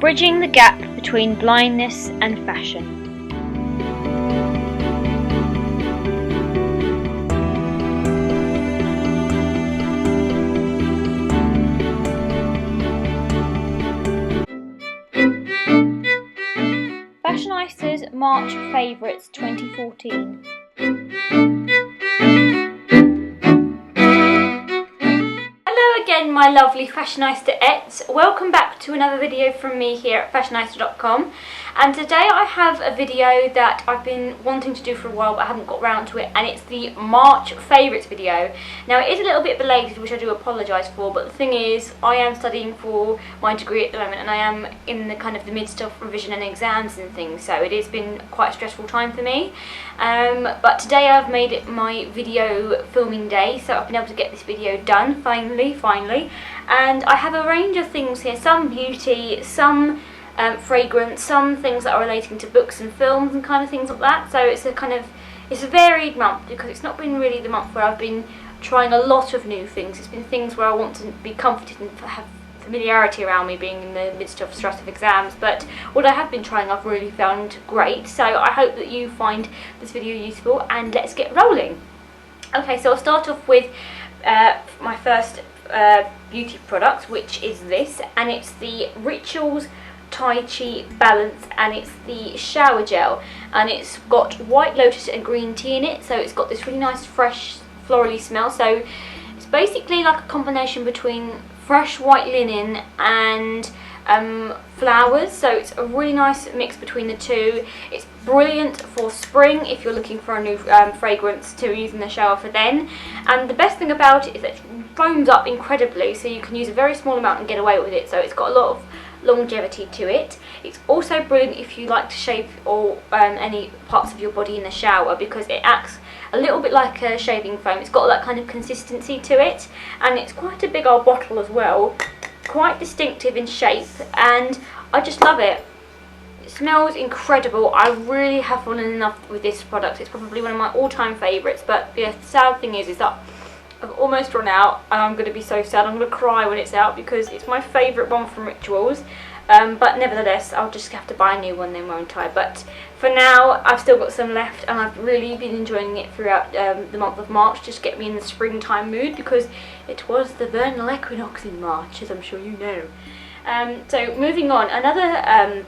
bridging the gap between blindness and fashion. Fashioneyesta's March Favourites 2014. Hello again, my lovely Fashioneyesta-ettes. Welcome back to another video from me here at Fashioneyesta.com. And today I have a video that I've been wanting to do for a while but I haven't got round to it, and it's the March Favourites video. Now it is a little bit belated, which I do apologise for, but the thing is I am studying for my degree at the moment and I am in the kind of the midst of revision and exams and things, so it has been quite a stressful time for me. But today I've made it my video filming day, so I've been able to get this video done finally, and I have a range of things here, some beauty, some fragrance, some things that are relating to books and films and kind of things like that. So it's a varied month because it's not been really the month where I've been trying a lot of new things. It's been things where I want to be comforted and have familiarity around me being in the midst of stress of exams, but what I have been trying I've really found great, so I hope that you find this video useful, and let's get rolling. Okay, so I'll start off with my first beauty product, which is this, and it's the Rituals Tai Chi Balance, and it's the shower gel, and it's got white lotus and green tea in it, so it's got this really nice fresh florally smell. So it's basically like a combination between fresh white linen and flowers, so it's a really nice mix between the two. It's brilliant for spring if you're looking for a new fragrance to use in the shower for then, and the best thing about it is that it foams up incredibly, so you can use a very small amount and get away with it, so it's got a lot of longevity to it. It's also brilliant if you like to shave or any parts of your body in the shower, because it acts a little bit like a shaving foam. It's got that kind of consistency to it, and it's quite a big old bottle as well, quite distinctive in shape, and I just love it. It smells incredible. I really have fallen in love with this product. It's probably one of my all-time favourites, but the sad thing is that I've almost run out, and I'm going to be so sad. I'm going to cry when it's out because it's my favourite one from Rituals. But nevertheless, I'll just have to buy a new one then, won't I? But for now, I've still got some left, and I've really been enjoying it throughout the month of March, just to get me in the springtime mood, because it was the vernal equinox in March, as I'm sure you know. So moving on, another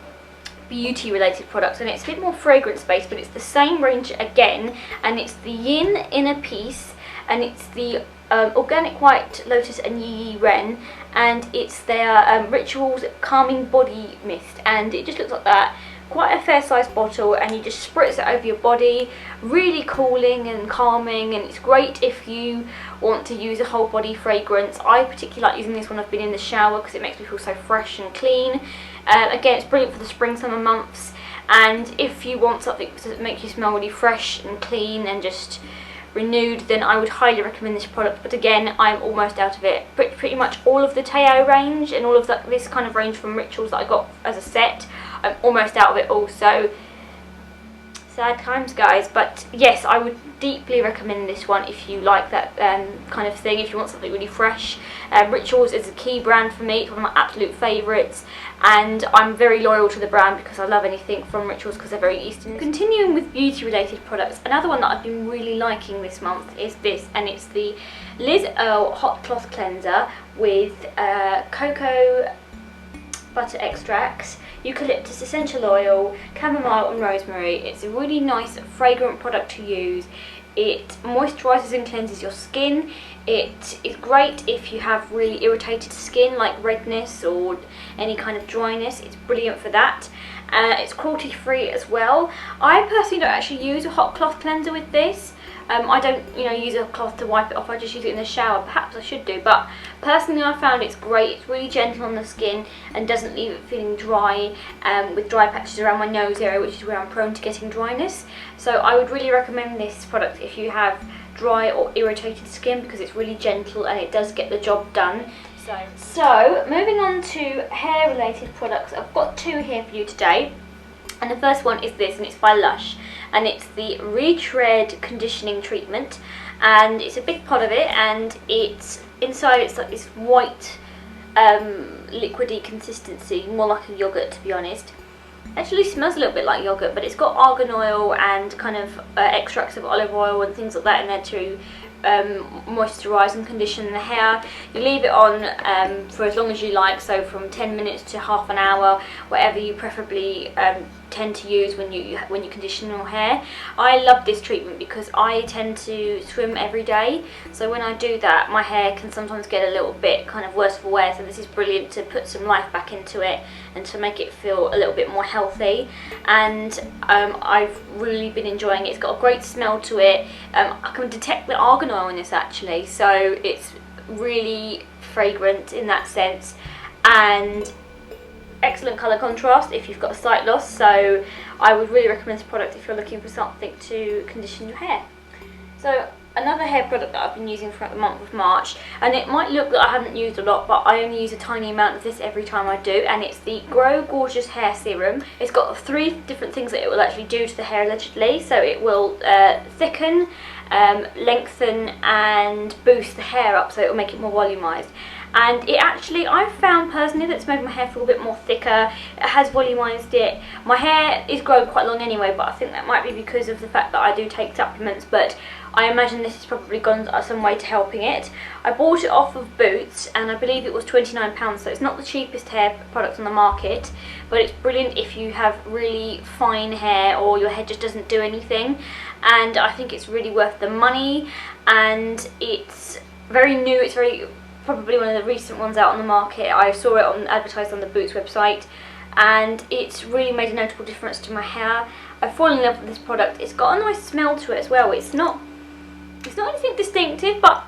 beauty related product, and it's a bit more fragrance based, but it's the same range again, and it's the Yin Inner Peace, and it's the organic white lotus and Yi Ren, and it's their Rituals Calming Body Mist, and it just looks like that. Quite a fair sized bottle, and you just spritz it over your body, really cooling and calming, and it's great if you want to use a whole body fragrance. I particularly like using this when I've been in the shower because it makes me feel so fresh and clean. Again, it's brilliant for the spring summer months, and if you want something to make you smell really fresh and clean and just renewed, then I would highly recommend this product. But again, I'm almost out of it. Pretty much all of the Teo range and all of this kind of range from Rituals that I got as a set, I'm almost out of it all, so sad times, guys. But yes, I would deeply recommend this one if you like that kind of thing, if you want something really fresh. Rituals is a key brand for me. It's one of my absolute favourites, and I'm very loyal to the brand because I love anything from Rituals because they're very Eastern. Continuing with beauty related products, another one that I've been really liking this month is this, and it's the Liz Earle Hot Cloth Cleanser with cocoa butter extracts, eucalyptus essential oil, chamomile and rosemary. It's a really nice fragrant product to use. It moisturises and cleanses your skin. It is great if you have really irritated skin like redness or any kind of dryness. It's brilliant for that. It's cruelty free as well. I personally don't actually use a hot cloth cleanser with this. I don't, use a cloth to wipe it off. I just use it in the shower. Perhaps I should do, but personally I found it's great. It's really gentle on the skin and doesn't leave it feeling dry, with dry patches around my nose area, which is where I'm prone to getting dryness. So I would really recommend this product if you have dry or irritated skin, because it's really gentle and it does get the job done. So moving on to hair related products, I've got two here for you today. And the first one is this, and it's by Lush, and it's the Retread Conditioning Treatment, and it's a big pot of it, and it's inside it's like this white liquidy consistency, more like a yogurt to be honest. Actually smells a little bit like yogurt, but it's got argan oil and kind of extracts of olive oil and things like that in there to moisturise and condition the hair. You leave it on for as long as you like, so from 10 minutes to half an hour, whatever you preferably tend to use when you condition your hair. I love this treatment because I tend to swim every day, so when I do that my hair can sometimes get a little bit kind of worse for wear, so this is brilliant to put some life back into it and to make it feel a little bit more healthy. And I've really been enjoying it. It's got a great smell to it. I can detect the argan oil in this actually, so it's really fragrant in that sense, and excellent colour contrast if you've got sight loss, so I would really recommend this product if you're looking for something to condition your hair. So another hair product that I've been using for the month of March, and it might look that I haven't used a lot, but I only use a tiny amount of this every time I do, and it's the Grow Gorgeous Hair Serum. It's got 3 different things that it will actually do to the hair allegedly. So it will thicken, lengthen and boost the hair up, so it will make it more volumized. And it actually, I've found personally that it's made my hair feel a bit more thicker. It has volumized it. My hair is growing quite long anyway, but I think that might be because of the fact that I do take supplements, but I imagine this has probably gone some way to helping it. I bought it off of Boots and I believe it was £29, so it's not the cheapest hair product on the market, but it's brilliant if you have really fine hair or your hair just doesn't do anything, and I think it's really worth the money. And it's very new, it's probably one of the recent ones out on the market. I saw it advertised on the Boots website, and it's really made a notable difference to my hair. I've fallen in love with this product. It's got a nice smell to it as well. It's not anything distinctive, but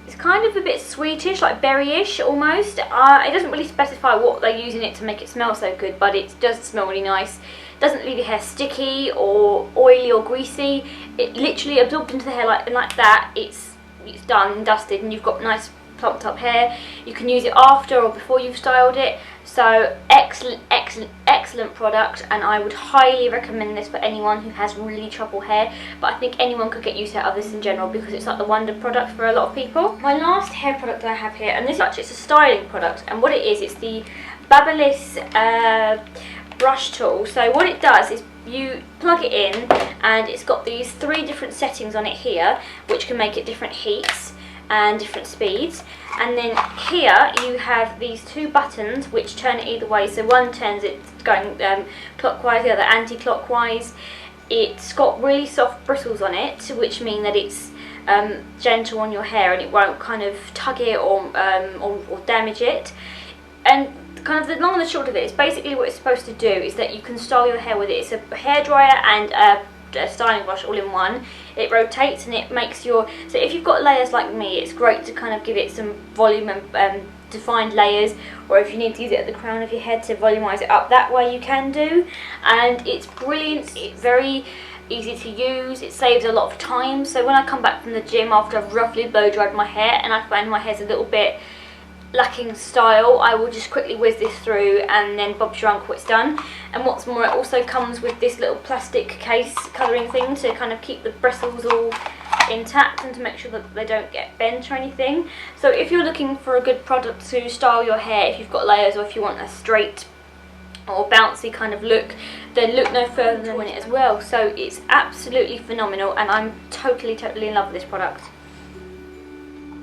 it's kind of a bit sweetish, like berryish almost. It doesn't really specify what they're using it to make it smell so good, but it does smell really nice. It doesn't leave your hair sticky or oily or greasy. It literally absorbed into the hair like that. It's done and dusted, and you've got nice plumped up hair. You can use it after or before you've styled it. So excellent product, and I would highly recommend this for anyone who has really trouble hair, but I think anyone could get used out of this in general because it's like the wonder product for a lot of people. My last hair product that I have here, and this actually it's a styling product, and what it is, it's the Babyliss brush tool. So what it does is you plug it in, and it's got these 3 different settings on it here, which can make it different heats and different speeds. And then here you have these 2 buttons which turn it either way. So one turns it going clockwise, the other anti-clockwise. It's got really soft bristles on it, which mean that it's gentle on your hair and it won't kind of tug it or damage it. And kind of the long and the short of it is basically what it's supposed to do is that you can style your hair with it. It's a hairdryer and a styling brush all in one. It rotates and it makes so if you've got layers like me, it's great to kind of give it some volume and defined layers, or if you need to use it at the crown of your head to volumize it up, that way you can do. And it's brilliant, it's very easy to use, it saves a lot of time. So when I come back from the gym after I've roughly blow dried my hair and I find my hair's a little bit lacking style, I will just quickly whiz this through and then Bob's your uncle, it's done. And what's more, it also comes with this little plastic case colouring thing to kind of keep the bristles all intact and to make sure that they don't get bent or anything. So if you're looking for a good product to style your hair, if you've got layers or if you want a straight or bouncy kind of look, then look no further than it as well. So it's absolutely phenomenal, and I'm totally in love with this product.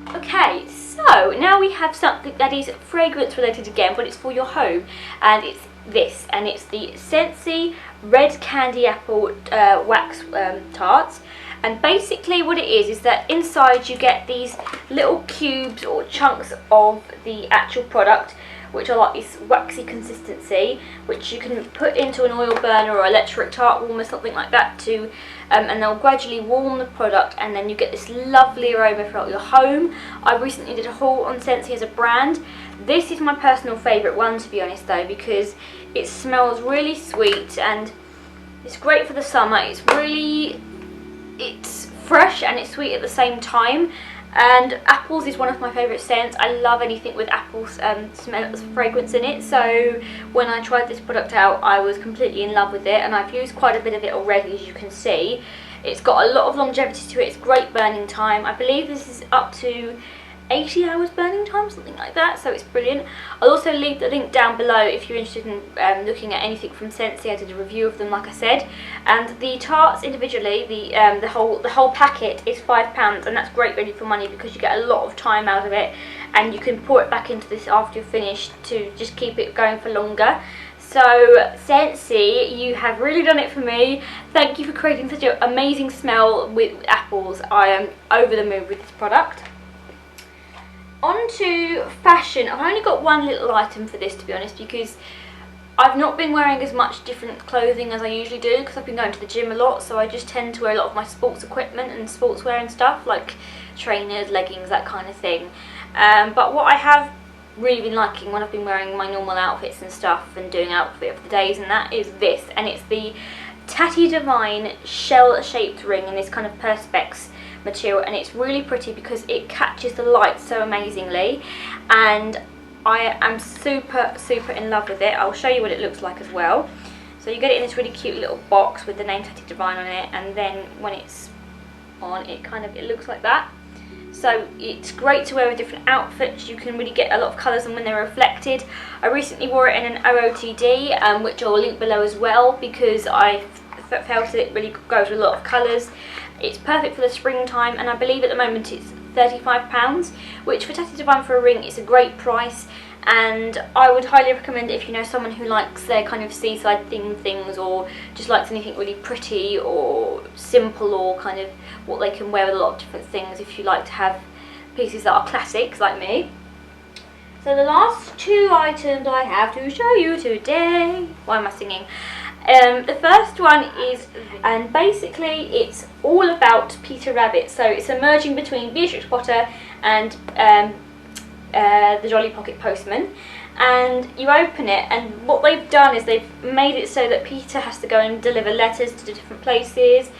Okay, so now we have something that is fragrance related again, but it's for your home, and it's this, and it's the Scentsy Red Candy Apple Wax Tarts. And basically what it is that inside you get these little cubes or chunks of the actual product, which are like this waxy consistency, which you can put into an oil burner or electric tart warmer, something like that, to and they'll gradually warm the product, and then you get this lovely aroma throughout your home. I recently did a haul on Scentsy as a brand. This is my personal favourite one, to be honest though, because it smells really sweet and it's great for the summer. It's fresh and it's sweet at the same time. And apples is one of my favourite scents. I love anything with apples fragrance in it. So when I tried this product out, I was completely in love with it, and I've used quite a bit of it already, as you can see. It's got a lot of longevity to it. It's great burning time. I believe this is up to 80 hours burning time, something like that, so it's brilliant. I'll also leave the link down below if you're interested in looking at anything from Scentsy. I did a review of them, like I said. And the tarts individually, the whole packet is £5, and that's great value for money because you get a lot of time out of it, and you can pour it back into this after you're finished to just keep it going for longer. So Scentsy, you have really done it for me. Thank you for creating such an amazing smell with apples. I am over the moon with this product. On to fashion. I've only got one little item for this, to be honest, because I've not been wearing as much different clothing as I usually do because I've been going to the gym a lot, so I just tend to wear a lot of my sports equipment and sportswear and stuff, like trainers, leggings, that kind of thing. But what I have really been liking when I've been wearing my normal outfits and stuff and doing outfit of the days and that is this, and it's the Tatty Divine shell shaped ring in this kind of perspex material, and it's really pretty because it catches the light so amazingly, and I am super in love with it. I'll show you what it looks like as well. So you get it in this really cute little box with the name Tatty Divine on it, and then when it's on, it looks like that. So it's great to wear with different outfits. You can really get a lot of colours and when they're reflected. I recently wore it in an OOTD, which I'll link below as well, because I felt it really goes with a lot of colours. It's perfect for the springtime, and I believe at the moment it's £35, which for Tatty Divine for a ring is a great price. And I would highly recommend it if you know someone who likes their kind of seaside themed things, or just likes anything really pretty or simple, or kind of what they can wear with a lot of different things, if you like to have pieces that are classics like me. So the last two items I have to show you today. Why am I singing? The first one is, and basically it's all about Peter Rabbit. So it's a merging between Beatrix Potter and the Jolly Pocket Postman, and you open it, and what they've done is they've made it so that Peter has to go and deliver letters to different places,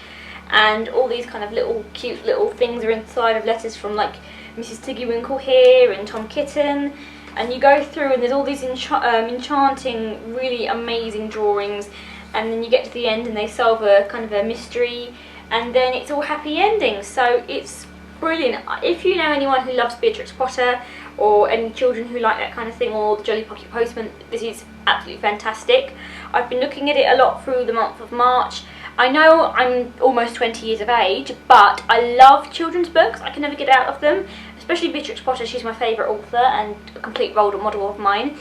and all these kind of little cute little things are inside of letters from like Mrs. Tiggywinkle here and Tom Kitten, and you go through and there's all these enchanting, really amazing drawings, and then you get to the end and they solve a kind of a mystery, and then it's all happy endings. So it's brilliant. If you know anyone who loves Beatrix Potter, or any children who like that kind of thing, or the Jolly Pocket Postman, this is absolutely fantastic. I've been looking at it a lot through the month of March. I know I'm almost 20 years of age, but I love children's books. I can never get out of them, especially Beatrix Potter. She's my favourite author and a complete role model of mine.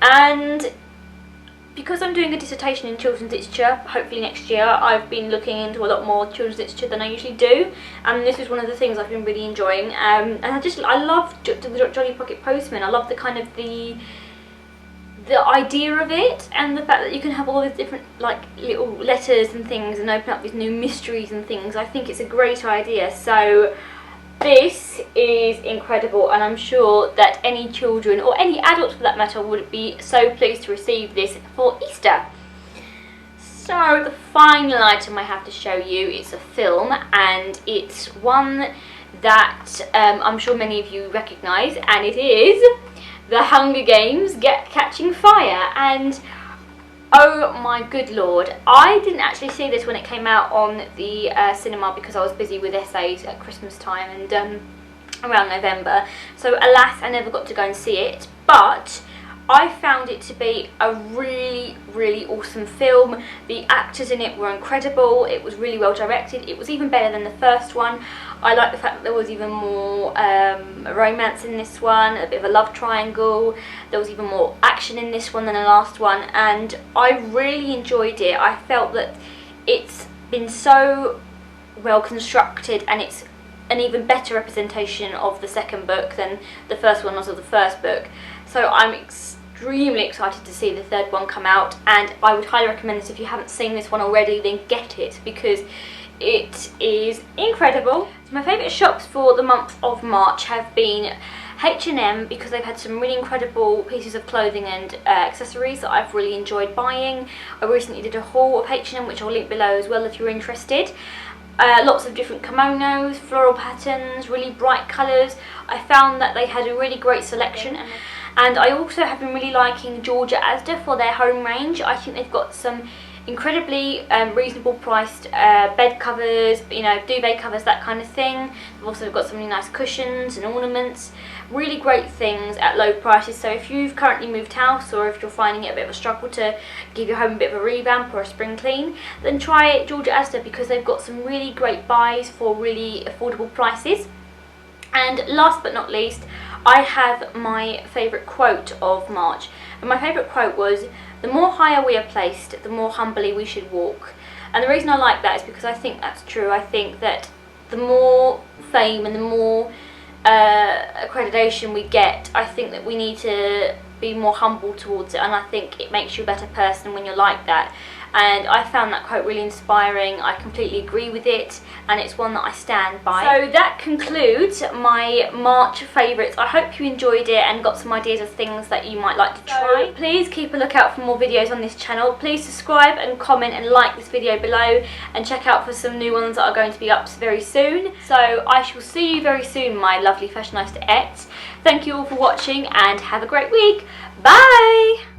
And because I'm doing a dissertation in children's literature, hopefully next year, I've been looking into a lot more children's literature than I usually do, and this is one of the things I've been really enjoying. And I love the Jolly Pocket Postman. I love the kind of the idea of it, and the fact that you can have all these different like little letters and things and open up these new mysteries and things. I think it's a great idea. So this is incredible, and I'm sure that any children, or any adults for that matter, would be so pleased to receive this for Easter. So the final item I have to show you is a film, and it's one that I'm sure many of you recognise, and it is The Hunger Games Catching Fire. And oh my good lord, I didn't actually see this when it came out on the cinema because I was busy with essays at Christmas time and around November, so alas I never got to go and see it, but I found it to be a really awesome film. The actors in it were incredible, it was really well directed, it was even better than the first one. I like the fact that there was even more romance in this one, a bit of a love triangle. There was even more action in this one than the last one, and I really enjoyed it. I felt that it's been so well constructed, and it's an even better representation of the second book than the first one was of the first book. So I'm extremely excited to see the third one come out, and I would highly recommend this. If you haven't seen this one already, then get it, because it is incredible. So my favourite shops for the month of March have been H&M, because they've had some really incredible pieces of clothing and accessories that I've really enjoyed buying. I recently did a haul of H&M, which I'll link below as well if you're interested. Lots of different kimonos, floral patterns, really bright colours. I found that they had a really great selection, and I also have been really liking Georgia Asda for their home range. I think they've got some incredibly reasonable priced bed covers, you know, duvet covers, that kind of thing. They've also got some really nice cushions and ornaments. Really great things at low prices. So if you've currently moved house, or if you're finding it a bit of a struggle to give your home a bit of a revamp or a spring clean, then try Fashioneyesta, because they've got some really great buys for really affordable prices. And last but not least, I have my favourite quote of March. And my favourite quote was, "The more higher we are placed, the more humbly we should walk." And the reason I like that is because I think that's true. I think that the more fame and the more accreditation we get, I think that we need to be more humble towards it, and I think it makes you a better person when you're like that. And I found that quote really inspiring. I completely agree with it, and it's one that I stand by. So that concludes my March favourites. I hope you enjoyed it and got some ideas of things that you might like to try. So please keep a lookout for more videos on this channel. Please subscribe and comment and like this video below, and check out for some new ones that are going to be up very soon. So I shall see you very soon, my lovely Fashioneyesta-ettes. Thank you all for watching, and have a great week. Bye!